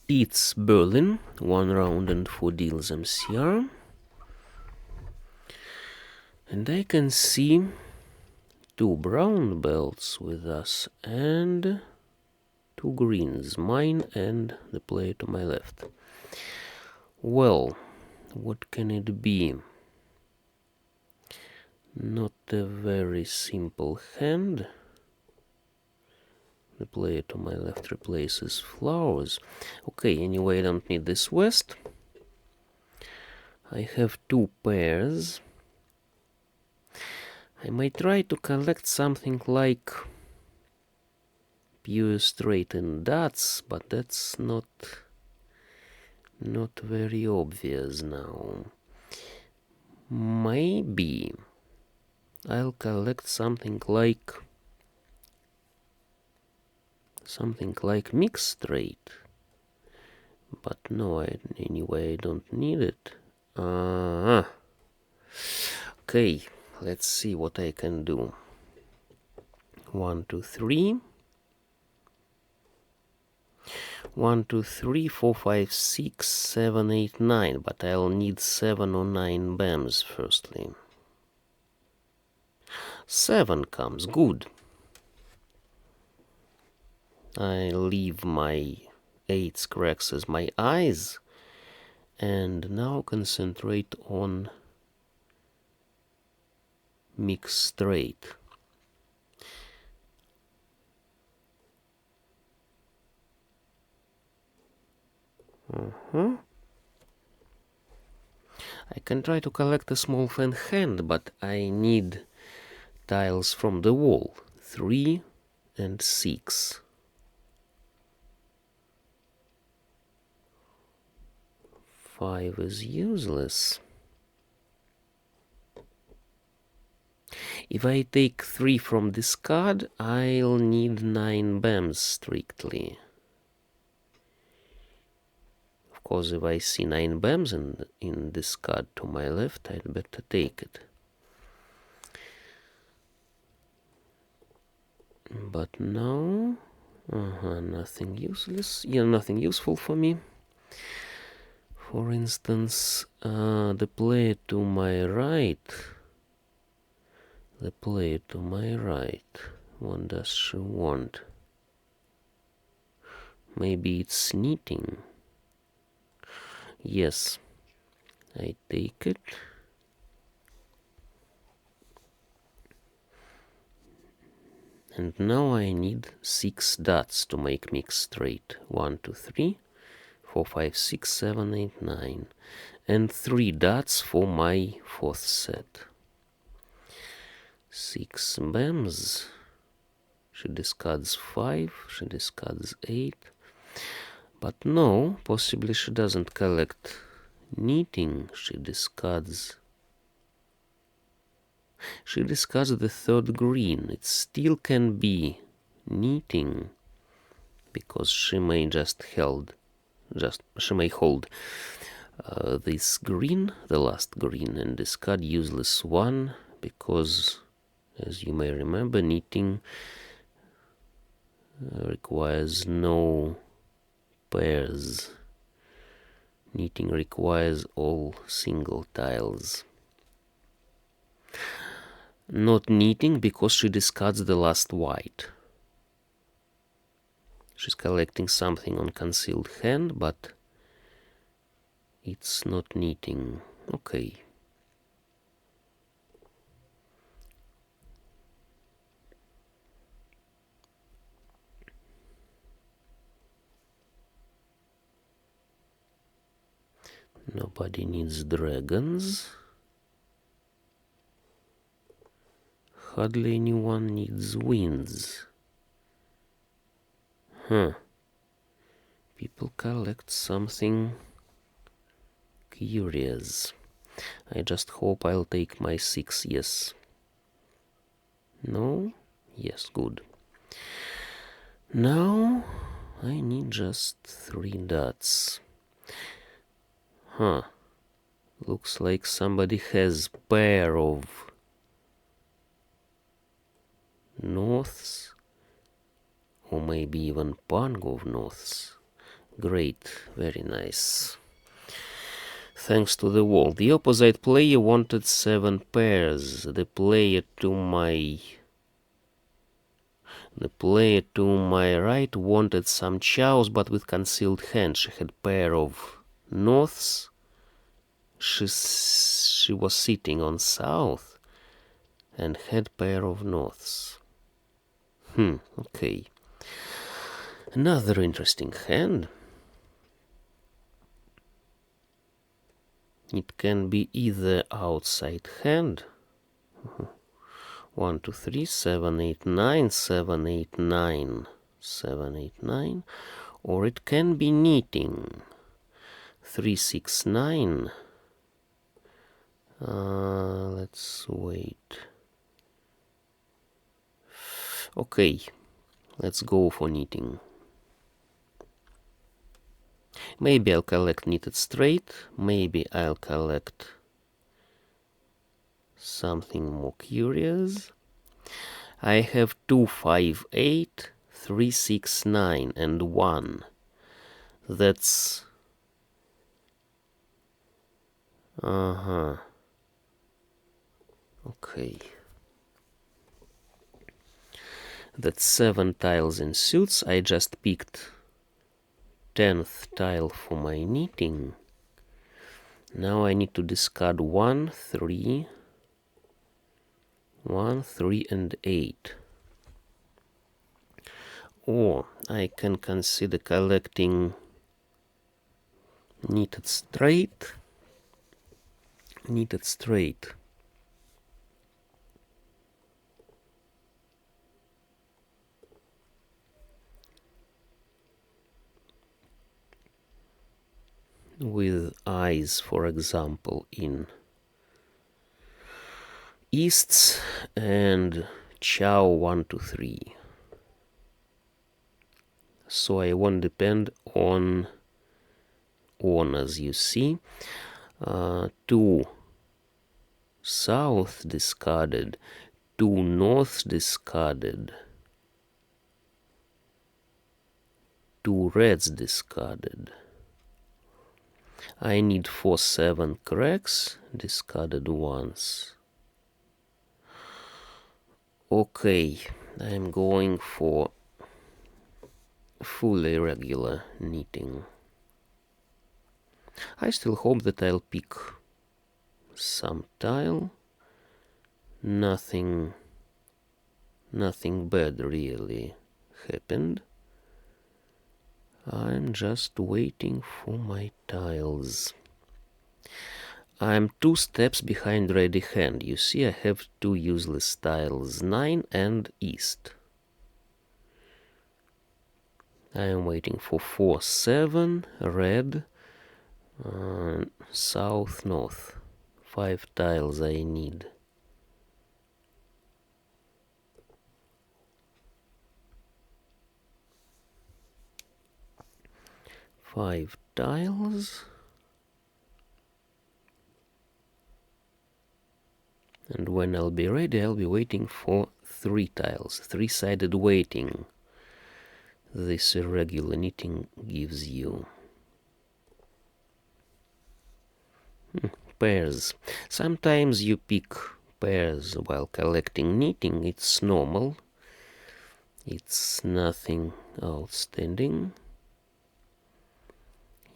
It's Berlin, 1 round and 4 deals MCR. And I can see 2 brown belts with us and 2 greens, mine and the player to my left. Well, what can it be? Not a very simple hand. The player to my left replaces flowers. Okay, anyway, I don't need this west. I have 2 pairs. I might try to collect something like pure straight and dots, but that's not very obvious now. Maybe I'll collect something like mixed straight, but no, anyway I don't need it. Okay, let's see what I can do. 1, 2, 3. 1, 2, 3, 4, 5, 6, 7, 8, 9, but I'll need 7 or 9 bams firstly. 7 comes, good. I leave my 8 cracks as my eyes and now concentrate on mix straight. I can try to collect a small fan hand, but I need tiles from the wall. 3 and 6. 5 is useless. If I take 3 from this card, I'll need 9 bams strictly. Of course, if I see 9 bams in this card to my left, I'd better take it. But no, nothing useless. Yeah, nothing useful for me. For instance, the player to my right. What does she want? Maybe it's knitting. Yes, I take it. And now I need 6 dots to make mix straight. 1, 2, 3, 4, 5, 6, 7, 8, 9. And 3 dots for my 4th set. 6 bams. She discards 5, she discards 8. But no, possibly she doesn't collect knitting. She discards the 3rd green. It still can be knitting, because she may hold this green, the last green, and discard useless 1, because, as you may remember, knitting requires no pairs. Knitting requires all single tiles. Not knitting because she discards the last white. She's collecting something on concealed hand, but it's not knitting. Okay. Nobody needs dragons. Hardly anyone needs winds. People collect something curious. I just hope I'll take my 6, yes. No? Yes, good. Now I need just 3 dots. Looks like somebody has pair of norths, or maybe even pang of norths. Great, very nice. Thanks to the wall. The opposite player wanted 7 pairs. The player to my right wanted some chows, but with concealed hand. She had pair of norths. She was sitting on south and had pair of norths. Okay. Another interesting hand. It can be either outside hand. 1, 2, 3, 7, 8, 9, 7, 8, 9, 7, 8, 9, or it can be knitting. 3, 6, 9. Let's wait. Okay, let's go for knitting. Maybe I'll collect knitted straight, maybe I'll collect something more curious. I have 2, 5, 8, 3, 6, 9, and 1. That's... Okay. That's 7 tiles in suits. I just picked 10th tile for my knitting. Now I need to discard 1, 3, and 8. Or I can consider collecting knitted straight. With eyes, for example, in easts and chow 1, 2, 3. So I won't depend on, as you see. 2 south discarded, 2 north discarded, 2 reds discarded. I need 4, 7 cracks, discarded once. Okay, I'm going for fully regular knitting. I still hope that I'll pick some tile. Nothing bad really happened. I'm just waiting for my tiles. I'm 2 steps behind ready hand. You see, I have 2 useless tiles, 9 and east. I am waiting for 4, 7, red, south, north. 5 tiles I need. Five tiles. And when I'll be ready, I'll be waiting for 3 tiles. 3-sided waiting. This irregular knitting gives you. Pairs. Sometimes you pick pairs while collecting knitting. It's normal. It's nothing outstanding.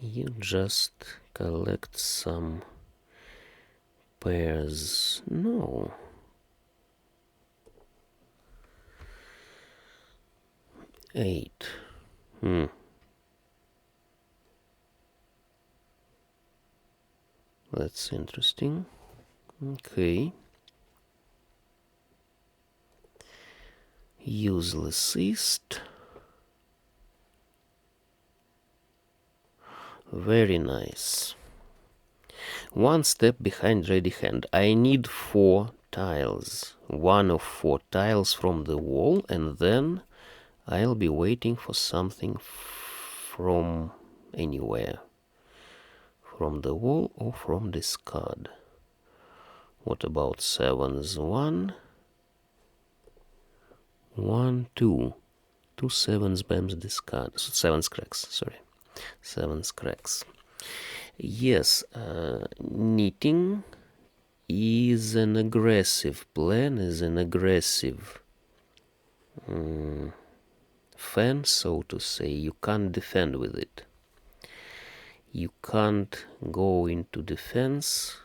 You just collect some pairs. No. Eight. That's interesting. Okay. Useless east. Very nice. 1 step behind ready hand. I need 4 tiles. 1 of 4 tiles from the wall, and then I'll be waiting for something from anywhere. From the wall or from discard. What about 7s? 1, 1, 2. 2 7s, bams, discard. 7s cracks, sorry. 7 cracks. Yes, knitting is an aggressive plan, is an aggressive fan, so to say. You can't defend with it. You can't go into defense,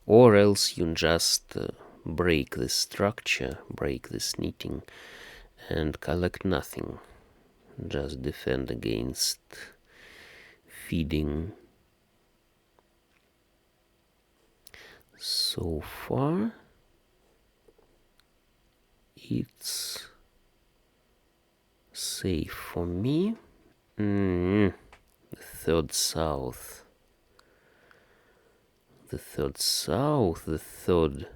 or else you just break this structure, break this knitting, and collect nothing. Just defend against feeding. So far, it's safe for me. The third south. The third south, the third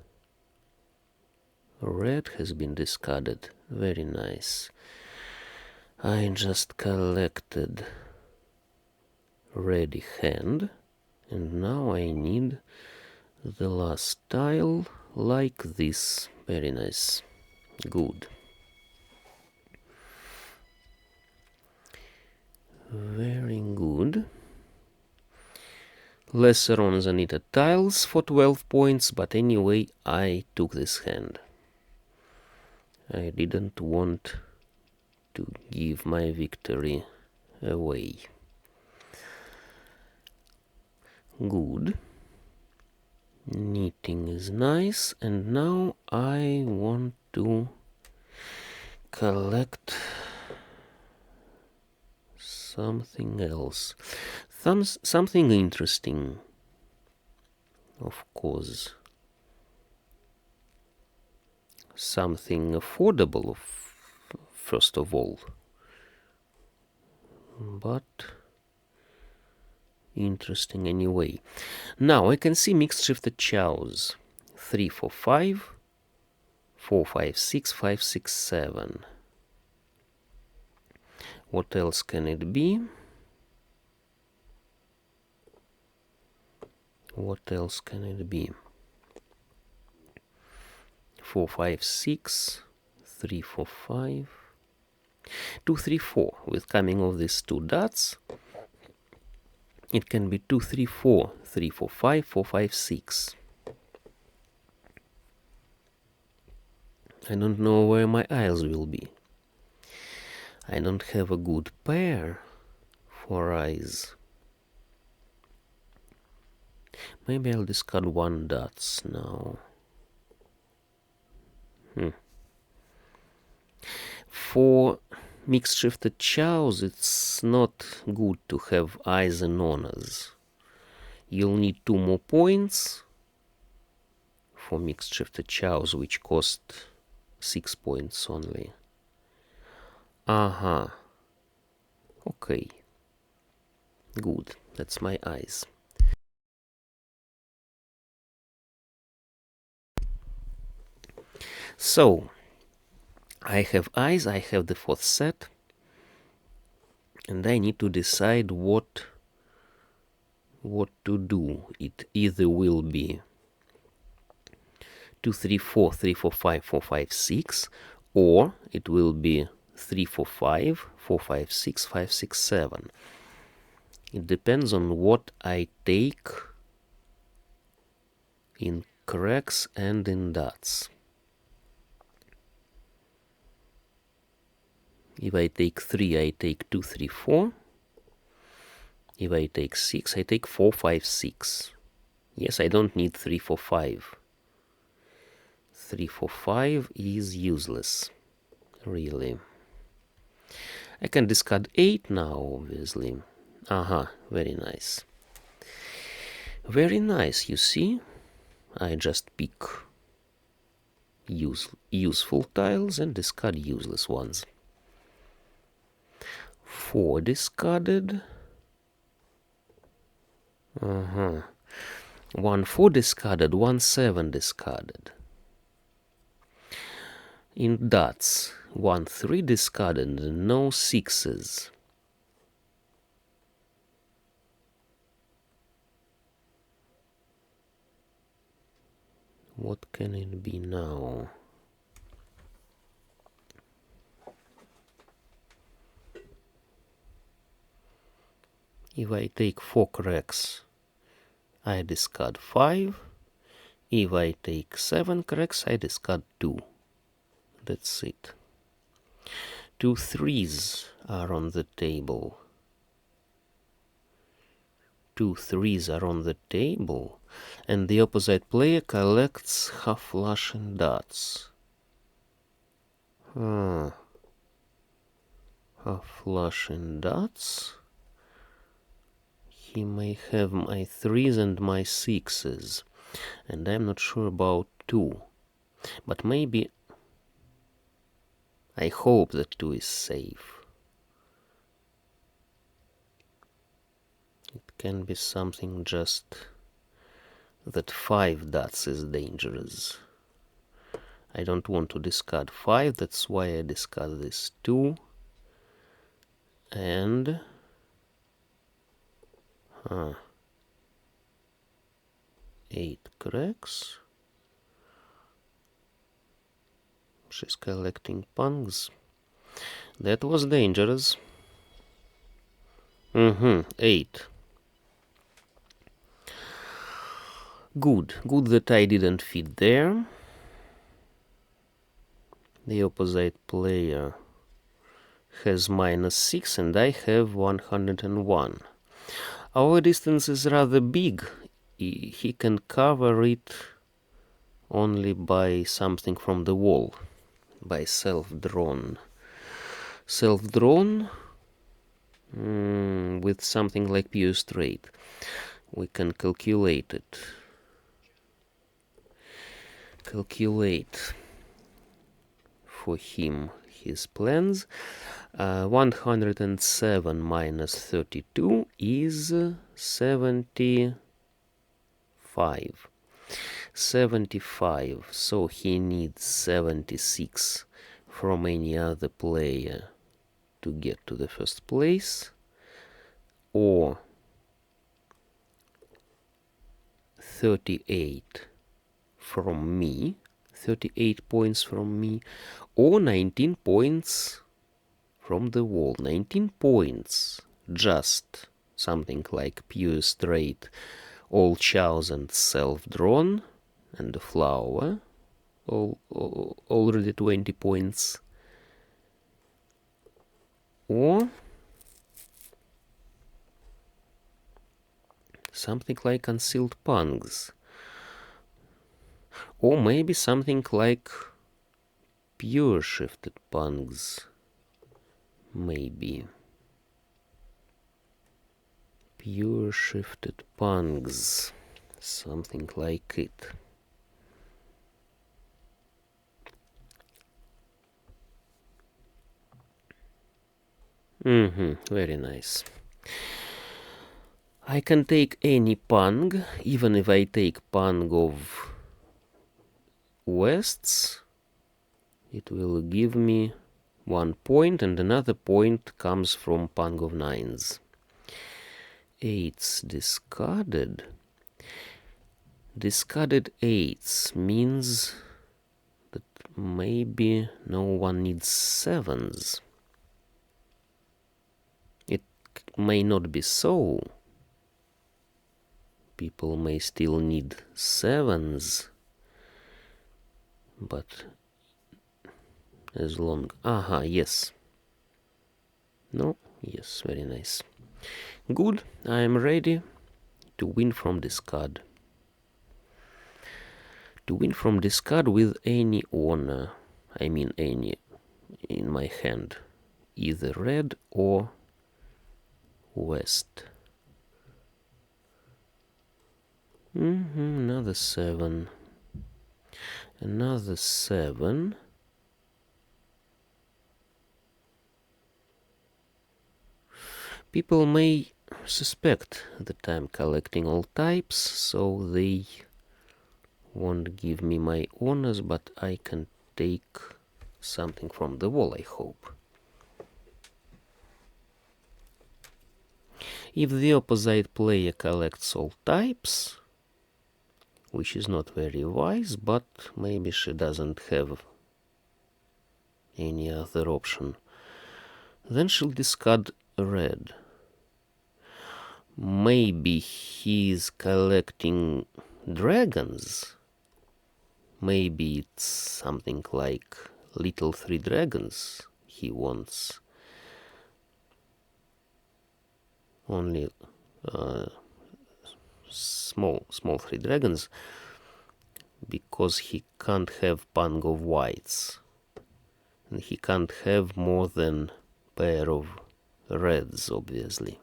red has been discarded. Very nice. I just collected ready hand, and now I need the last tile like this. Very nice. Good. Very good. Lesser on the knitted tiles for 12 points, but anyway, I took this hand. I didn't want to give my victory away. Good. Knitting is nice, and now I want to collect something else. Something interesting, of course. Something affordable, first of all. But interesting anyway. Now I can see mixed shifted chows. 3, 4, 5, 4, 5, 6, 5, 6, 7. What else can it be? What else can it be? 4, 5, 6, 3, 4, 5, 2, 3, 4. With coming of these two dots, it can be 2, 3, 4, 3, 4, 5, 4, 5, 6. I don't know where my eyes will be. I don't have a good pair for eyes. Maybe I'll discard 1 dots now. For mixed shifted chows, it's not good to have eyes and honors. You'll need 2 more points for mixed shifted chows, which cost 6 points only. Okay. Good. That's my eyes. So, I have eyes, I have the 4th set, and I need to decide what to do. It either will be 2, 3, 4, 3, 4, 5, 4, 5, 6, or it will be 3, 4, 5, 4, 5, 6, 5, 6, 7. It depends on what I take in cracks and in dots. If I take 3, I take 2, 3, 4. If I take 6, I take 4, 5, 6. Yes, I don't need 3, 4, 5. 3, 4, 5 is useless, really. I can discard 8 now, obviously. Very nice. Very nice, you see? I just pick useful tiles and discard useless ones. 4 discarded. 1 4 discarded, 1 7 discarded. In dots, 1 3 discarded, no 6s. What can it be now? If I take 4 cracks, I discard 5. If I take 7 cracks, I discard 2. That's it. 2 threes are on the table. 2 threes are on the table, and the opposite player collects half flush and dots. Half flush and dots. He may have my 3s and my 6s, and I'm not sure about 2. But maybe... I hope that 2 is safe. It can be something just that 5 dots is dangerous. I don't want to discard 5, that's why I discard this 2. And... 8 cracks. She's collecting pungs. That was dangerous. 8. Good that I didn't fit there. The opposite player has -6 and I have 101. Our distance is rather big. He can cover it only by something from the wall, by self-drawn. Self-drawn with something like pure straight. We can calculate it. Calculate for him his plans. 107 minus 32 is 75. 75, so he needs 76 from any other player to get to the first place, or 38 from me, 38 points from me, or 19 points from the wall. 19 points, just something like pure straight, all chosen self-drawn, and a flower, already 20 points. Or something like concealed pungs. Or maybe something like pure shifted pungs. Maybe. Pure shifted pungs. Something like it. Very nice. I can take any pung, even if I take pung of Wests, it will give me 1 point, and another point comes from pung of 9s. 8s discarded. Discarded 8s means that maybe no one needs 7s. It may not be so. People may still need 7s. But as long... yes. No? Yes, very nice. Good, I am ready to win from discard. To win from discard with any honor. I mean any in my hand. Either red or west. Another 7. Another 7. People may suspect that I'm collecting all types, so they won't give me my honors, but I can take something from the wall, I hope. If the opposite player collects all types, which is not very wise, but maybe she doesn't have any other option, then she'll discard red. Maybe he's collecting dragons. Maybe it's something like little 3 dragons he wants. Only small 3 dragons, because he can't have pang of whites. And he can't have more than pair of reds, obviously.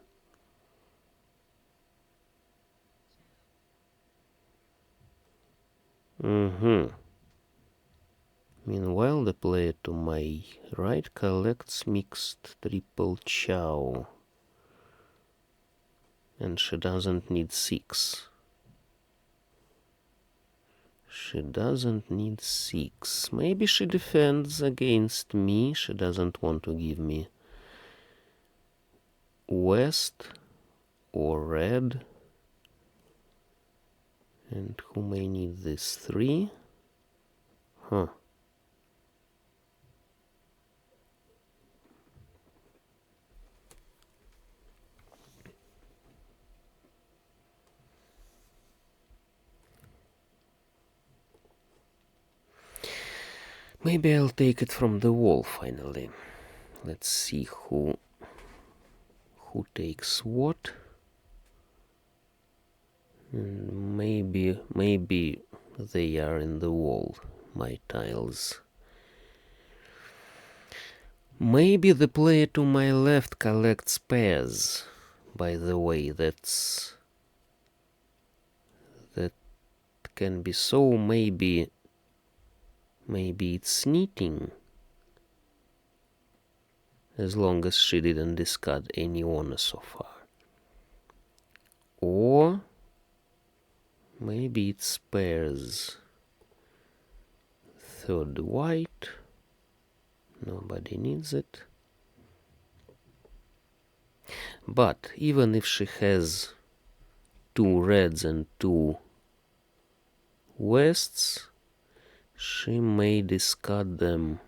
Meanwhile, the player to my right collects mixed triple chow. And she doesn't need 6. She doesn't need 6. Maybe she defends against me. She doesn't want to give me west or red. And who may need this? 3? Huh. Maybe I'll take it from the wall finally. Let's see who takes what. Maybe they are in the wall, my tiles. Maybe the player to my left collects pairs. By the way, that can be so. Maybe it's knitting, as long as she didn't discard any honor so far. Or maybe it's pairs. 3rd white. Nobody needs it. But even if she has 2 reds and 2 wests, she may discard them.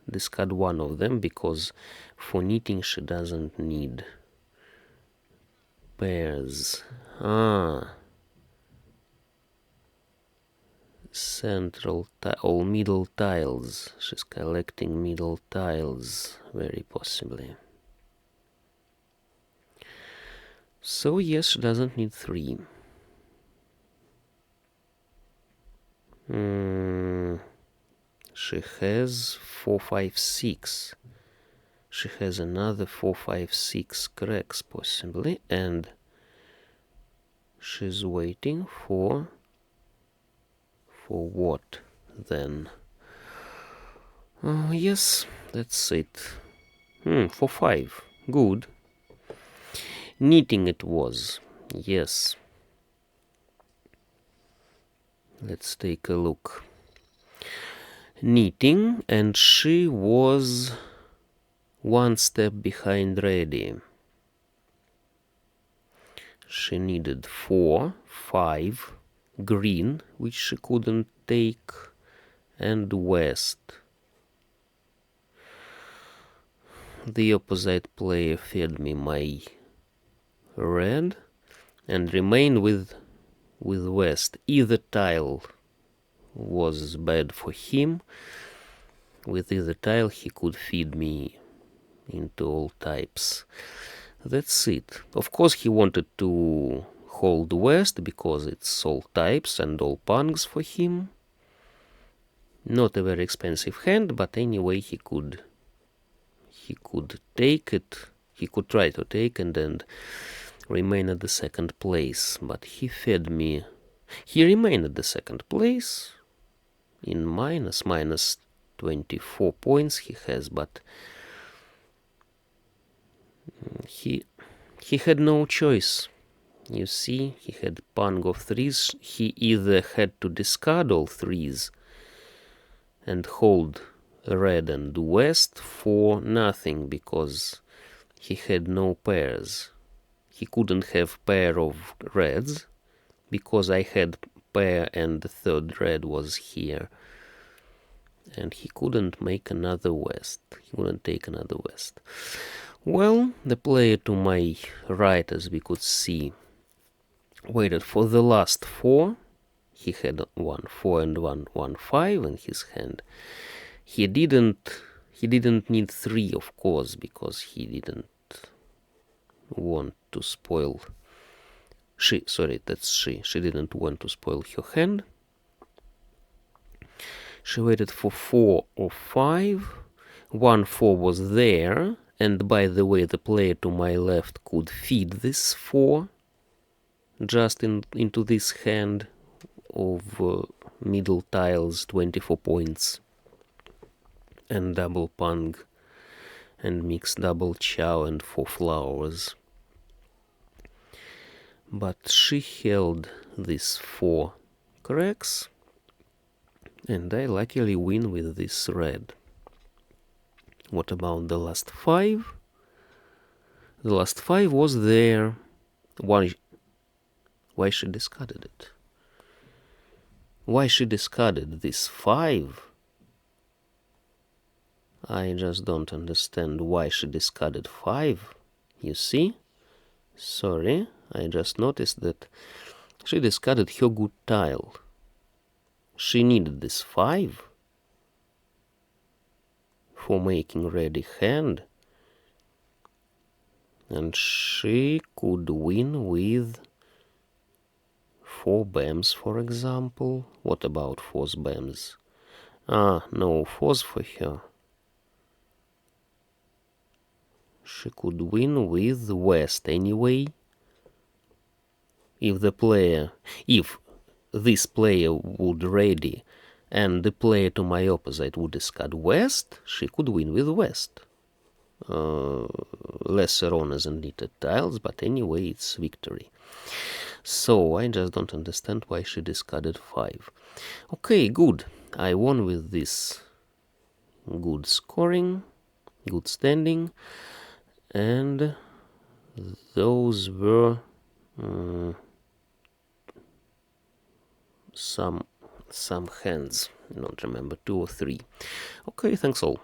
Discard one of them, because for knitting she doesn't need pairs. Central or middle tiles. She's collecting middle tiles, very possibly. So yes, she doesn't need 3. She has 4, 5, 6. She has another 4, 5, 6 cracks possibly, and she's waiting for what then? Yes, that's it. 4, 5. Good. Knitting it was. Yes. Let's take a look. Knitting, and she was 1 step behind ready. She needed 4, 5 green, which she couldn't take, and west. The opposite player fed me my red and remained with west. Either tile was bad for him. With either tile he could feed me into all types. That's it. Of course he wanted to hold west because it's all types and all pangs for him. Not a very expensive hand, but anyway he could take it. He could try to take and remain at the 2nd place, but he fed me. He remained at the 2nd place in minus 24 points he has, but he had no choice. You see, he had pang of 3s. He either had to discard all 3s and hold red and west for nothing, because he had no pairs. He couldn't have pair of reds because I had pair and the 3rd red was here, and he couldn't make another west. He couldn't take another west. Well, the player to my right, as we could see, waited for the last 4. He had 1 4 and 1 5 in his hand. He didn't need 3, of course, because he didn't want to spoil. She didn't want to spoil her hand. She waited for 4 or 5. 1 4 was there, and by the way, the player to my left could feed this 4 just into this hand of middle tiles, 24 points, and double pung, and mix double chow and 4 flowers. But she held these 4 cracks, and I luckily win with this red. What about the last 5? The last 5 was there. Why she discarded it? Why she discarded this 5? I just don't understand why she discarded 5. You see? Sorry, I just noticed that she discarded her good tile. She needed this 5 for making ready hand, and she could win with 4 bams, for example. What about 4 bams? No 4s for her. She could win with west anyway. If this player would ready and the player to my opposite would discard west, she could win with west. Lesser honors and knitted tiles, but anyway, it's victory. So I just don't understand why she discarded 5. Okay, good. I won with this good scoring, good standing, and those were some hands. I don't remember, 2 or 3. Okay, thanks all.